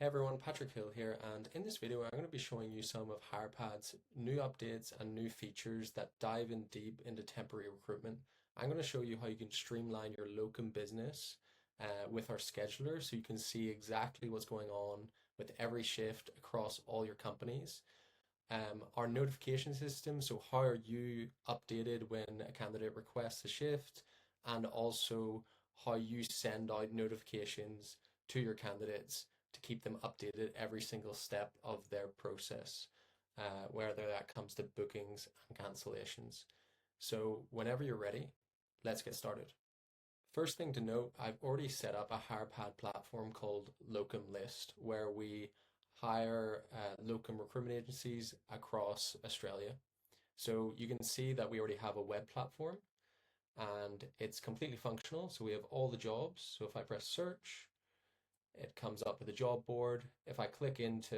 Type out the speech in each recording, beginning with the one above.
Hey everyone, Patrick Hill here, and in this video I'm going to be showing you some of Hirepad's new updates and new features that dive in deep into temporary recruitment. I'm going to show you how you can streamline your locum business with our scheduler so you can see exactly what's going on with every shift across all your companies. Our notification system, so how are you updated when a candidate requests a shift, and also how you send out notifications to your candidates to keep them updated every single step of their process, whether that comes to bookings and cancellations. So whenever you're ready, let's get started. First thing to note, I've already set up a Hirepad platform called Locum List, where we hire locum recruitment agencies across Australia. So you can see that we already have a web platform and it's completely functional. So we have all the jobs. So if I press search, it comes up with a job board. If I click into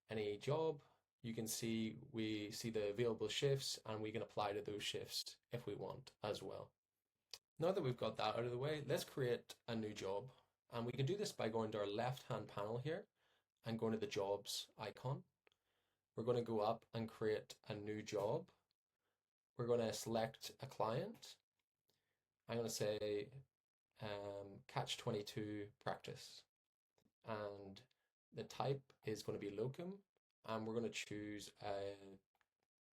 any job, you can see we see the available shifts and we can apply to those shifts if we want as well. Now that we've got that out of the way, let's create a new job. And we can do this by going to our left-hand panel here and going to the jobs icon. We're going to go up and create a new job. We're going to select a client. I'm going to say Catch-22 practice. And the type is going to be locum. And we're going to choose,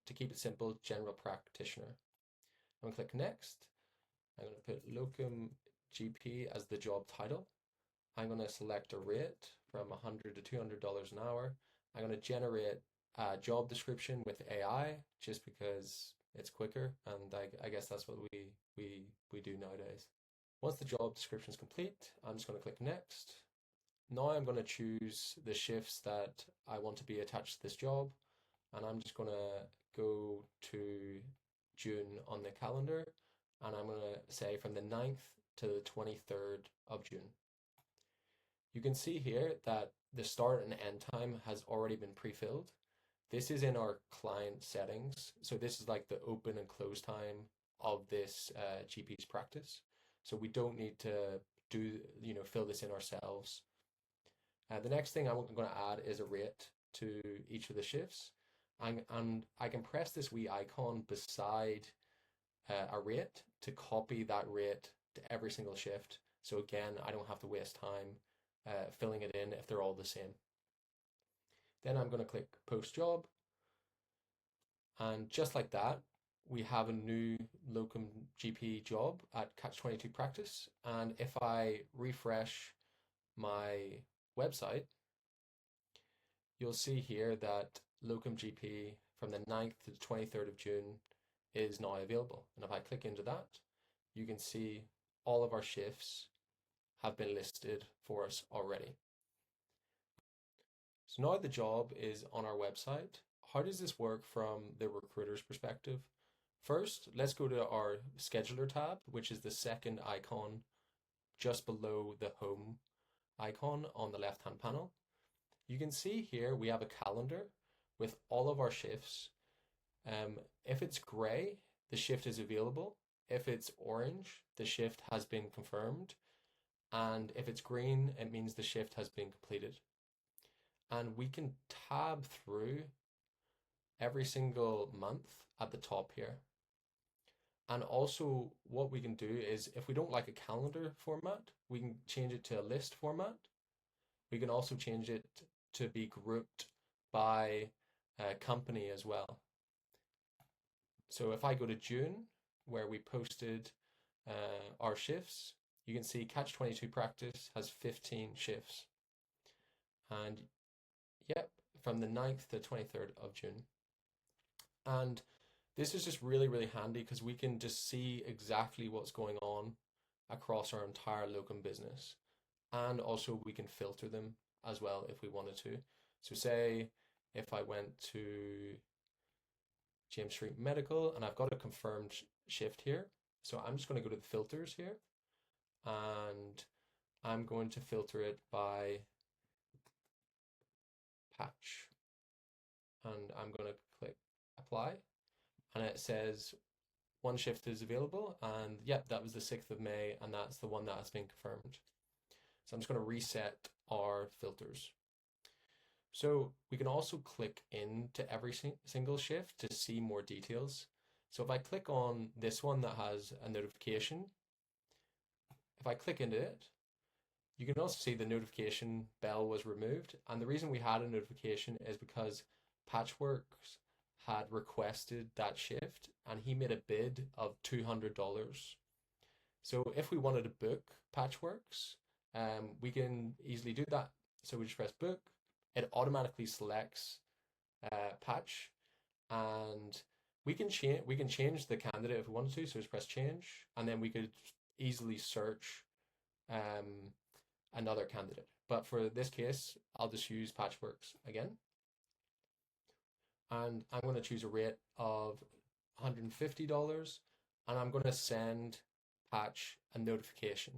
to keep it simple, general practitioner. I'm going to click next. I'm going to put locum GP as the job title. I'm going to select a rate from $100 to $200 an hour. I'm going to generate a job description with AI just because it's quicker, and I guess that's what we do nowadays. Once the job description is complete, I'm just going to click next. Now I'm going to choose the shifts that I want to be attached to this job, and I'm just going to go to June on the calendar, and I'm going to say from the 9th to the 23rd of June. You can see here that the start and end time has already been pre-filled. This is in our client settings. So this is like the open and close time of this GP's practice. So we don't need to fill this in ourselves. The next thing I'm going to add is a rate to each of the shifts. And I can press this wee icon beside a rate to copy that rate to every single shift. So again, I don't have to waste time filling it in if they're all the same. Then I'm going to click post job. And just like that, we have a new locum GP job at Catch-22 practice. And if I refresh my website, you'll see here that locum GP from the 9th to the 23rd of June is now available. And if I click into that, you can see all of our shifts have been listed for us already. So now the job is on our website. How does this work from the recruiter's perspective? First, let's go to our scheduler tab, which is the second icon just below the home icon on the left-hand panel. You can see here we have a calendar with all of our shifts. If it's gray, the shift is available. If it's orange, the shift has been confirmed. And if it's green, it means the shift has been completed. And we can tab through every single month at the top here. And also what we can do is, if we don't like a calendar format, we can change it to a list format. We can also change it to be grouped by company as well. So if I go to June, where we posted our shifts, you can see Catch-22 practice has 15 shifts. And yep, from the 9th to 23rd of June. And this is just really, really handy because we can just see exactly what's going on across our entire locum business. And also we can filter them as well if we wanted to. So say if I went to James Street Medical and I've got a confirmed shift here. So I'm just going to go to the filters here and I'm going to filter it by patch. And I'm going to click apply. And it says one shift is available, and yep, that was the 6th of May, and that's the one that has been confirmed. So I'm just going to reset our filters. So we can also click into every single shift to see more details. So if I click on this one that has a notification, if I click into it, you can also see the notification bell was removed. And the reason we had a notification is because Patchworks had requested that shift and he made a bid of $200. So if we wanted to book Patchworks, we can easily do that. So we just press book. It automatically selects Patch, and we can change the candidate if we wanted to. So just press change, and then we could easily search um, another candidate. But for this case, I'll just use Patchworks again, and I'm going to choose a rate of $150, and I'm going to send Patch a notification.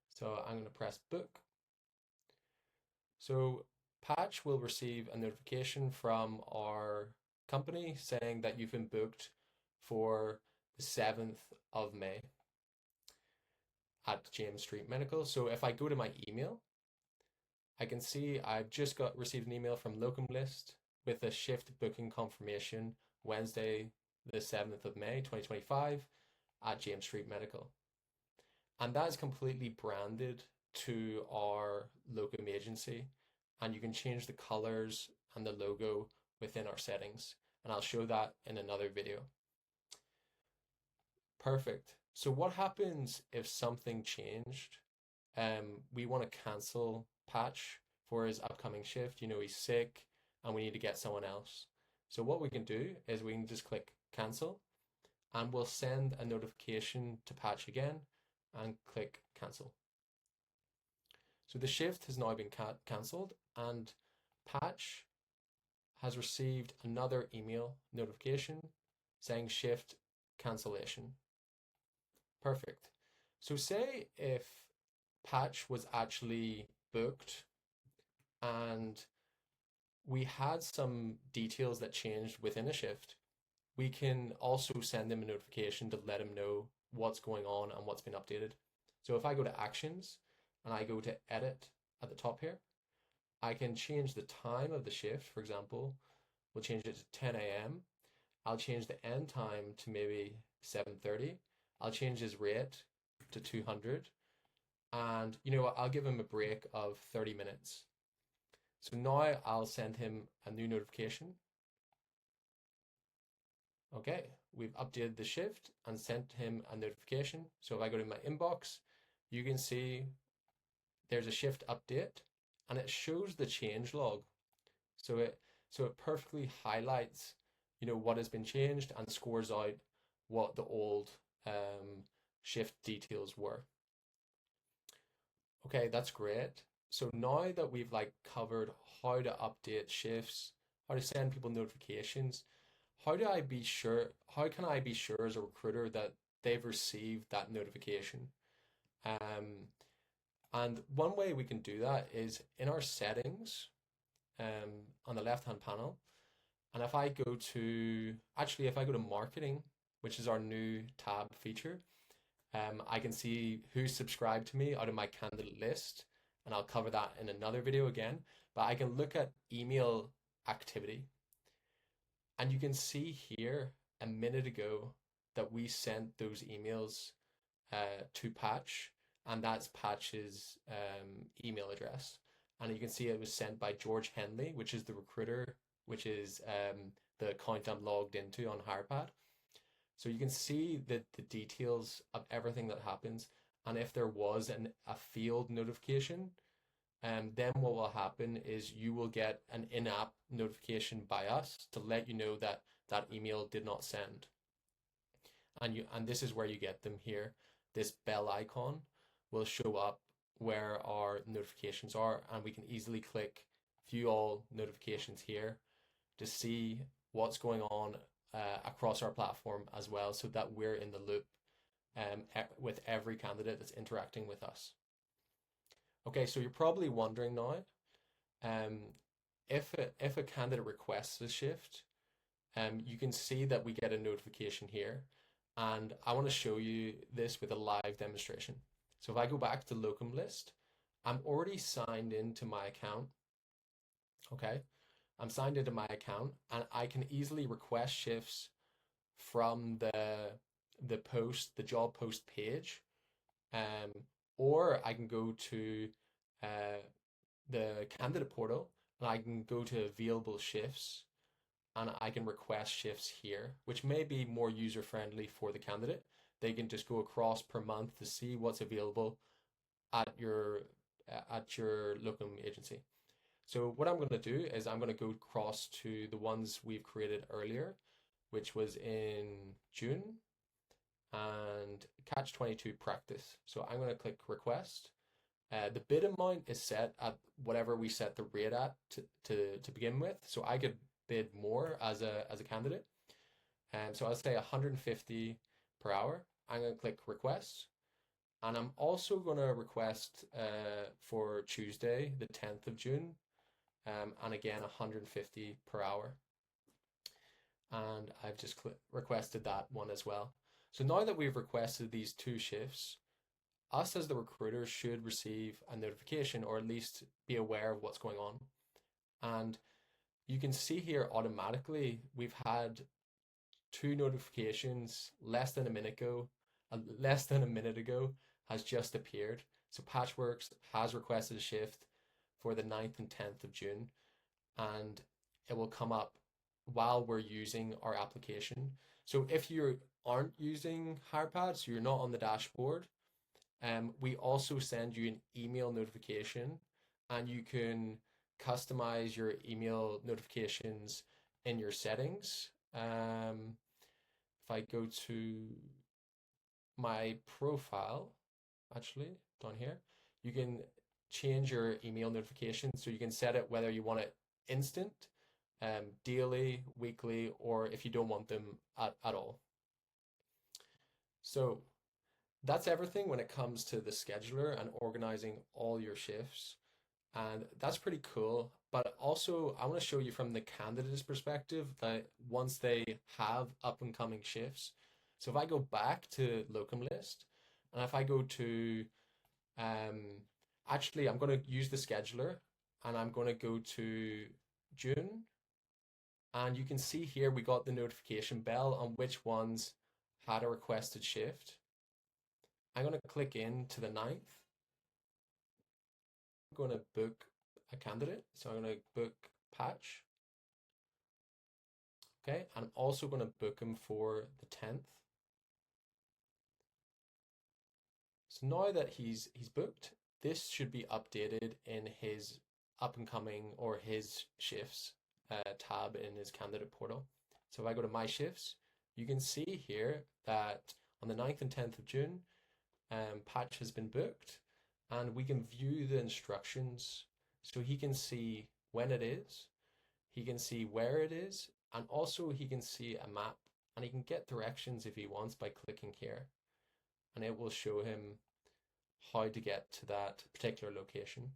So I'm going to press book. So Patch will receive a notification from our company saying that you've been booked for the 7th of May at James Street Medical. So if I go to my email, I can see I've just received an email from Locum List with a shift booking confirmation Wednesday, the 7th of May, 2025 at James Street Medical. And that is completely branded to our locum agency. And you can change the colors and the logo within our settings. And I'll show that in another video. Perfect. So what happens if something changed? We want to cancel Patch for his upcoming shift. You know, he's sick and we need to get someone else. So what we can do is we can just click cancel and we'll send a notification to Patch again and click cancel. So the shift has now been cancelled and Patch has received another email notification saying shift cancellation. Perfect. So say if Patch was actually booked and we had some details that changed within a shift, we can also send them a notification to let them know what's going on and what's been updated. So if I go to actions and I go to edit at the top here, I can change the time of the shift. For example, we'll change it to 10 a.m. I'll change the end time to maybe 7:30. I'll change his rate to 200. And you know what? I'll give him a break of 30 minutes. So now I'll send him a new notification. Okay, we've updated the shift and sent him a notification. So if I go to my inbox, you can see there's a shift update and it shows the change log. So it perfectly highlights, you know, what has been changed and scores out what the old shift details were. Okay, that's great. So now that we've like covered how to update shifts, how to send people notifications, how can I be sure as a recruiter that they've received that notification? And one way we can do that is in our settings, on the left-hand panel. And if I go to, actually, if I go to marketing, which is our new tab feature, I can see who's subscribed to me out of my candidate list, and I'll cover that in another video again. But I can look at email activity, and you can see here a minute ago that we sent those emails to Patch, and that's Patch's email address. And you can see it was sent by George Henley, which is the recruiter, which is the account I'm logged into on Hirepad. So you can see the details of everything that happens. And if there was a field notification, then what will happen is you will get an in-app notification by us to let you know that that email did not send. And this is where you get them here. This bell icon will show up where our notifications are, and we can easily click view all notifications here to see what's going on across our platform as well, so that we're in the loop with every candidate that's interacting with us. Okay, so you're probably wondering now, if a candidate requests a shift, you can see that we get a notification here, and I want to show you this with a live demonstration. So if I go back to Locum List, I'm already signed into my account, Okay, I'm signed into my account and I can easily request shifts from the job post page, um, or I can go to uh, the candidate portal and I can go to available shifts and I can request shifts here, which may be more user friendly for the candidate. They can just go across per month to see what's available at your locum agency. So what I'm going to do is I'm going to go across to the ones we've created earlier, which was in June, and Catch 22 practice. So I'm going to click request. The bid amount is set at whatever we set the rate at to begin with. So I could bid more as a candidate. So I'll say 150 per hour. I'm going to click request. And I'm also going to request for Tuesday, the 10th of June, and again 150 per hour. And I've just requested that one as well. So now that we've requested these two shifts, us as the recruiter should receive a notification or at least be aware of what's going on. And you can see here automatically we've had two notifications less than a minute ago has just appeared. So Patchworks has requested a shift for the 9th and 10th of June, and it will come up while we're using our application. So if you aren't using Hirepad, so you're not on the dashboard, we also send you an email notification, and you can customize your email notifications in your settings. If I go to my profile, actually, down here, you can change your email notification. So you can set it whether you want it instant, daily, weekly, or if you don't want them at all. So that's everything when it comes to the scheduler and organizing all your shifts. And that's pretty cool. But also, I want to show you from the candidate's perspective that once they have up and coming shifts. So if I go back to locum list, and if I go to, um, actually, I'm going to use the scheduler and I'm going to go to June. And you can see here we got the notification bell on which ones had a requested shift. I'm going to click into the 9th. I'm going to book a candidate. So I'm going to book Patch. Okay, and I'm also going to book him for the 10th. So now that he's booked, this should be updated in his up and coming or his shifts tab in his candidate portal. So if I go to my shifts, you can see here that on the 9th and 10th of June, Patch has been booked, and we can view the instructions so he can see when it is, he can see where it is, and also he can see a map, and he can get directions if he wants by clicking here, and it will show him how to get to that particular location.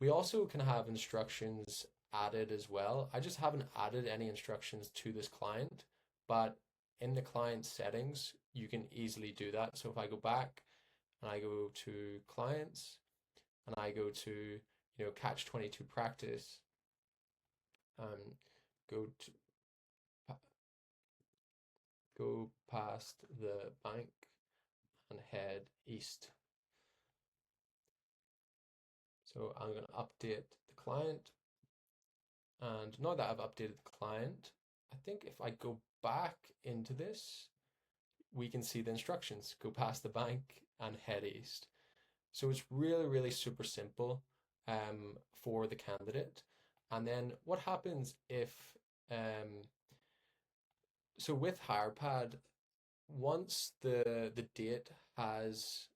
We also can have instructions added as well. I just haven't added any instructions to this client, but in the client settings, you can easily do that. So if I go back and I go to clients and I go to, Catch 22 practice, and go to go past the bank and head east. So I'm going to update the client. And now that I've updated the client, I think if I go back into this, we can see the instructions. Go past the bank and head east. So it's really, really super simple for the candidate. And then what happens if, so with Hirepad, once the date has,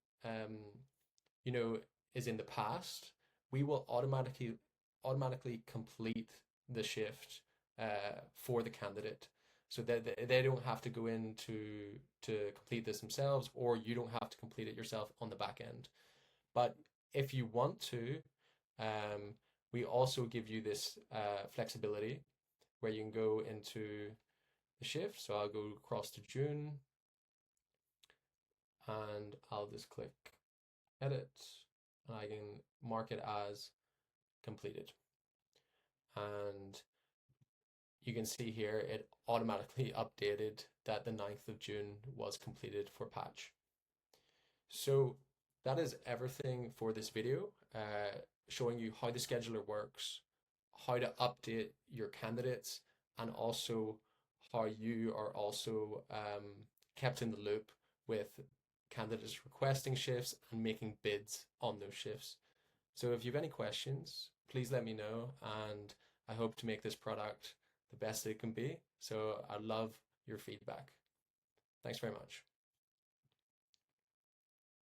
you know, is in the past, we will automatically complete the shift for the candidate, so that they don't have to go in to complete this themselves, or you don't have to complete it yourself on the back end. But if you want to, we also give you this flexibility where you can go into the shift. So I'll go across to June and I'll just click edit and I can mark it as completed. and you can see here it automatically updated that the 9th of June was completed for patch. So that is everything for this video, showing you how the scheduler works, how to update your candidates, and also how you are also kept in the loop with candidates requesting shifts and making bids on those shifts. So if you have any questions, please let me know, and I hope to make this product the best it can be. So I love your feedback. Thanks very much.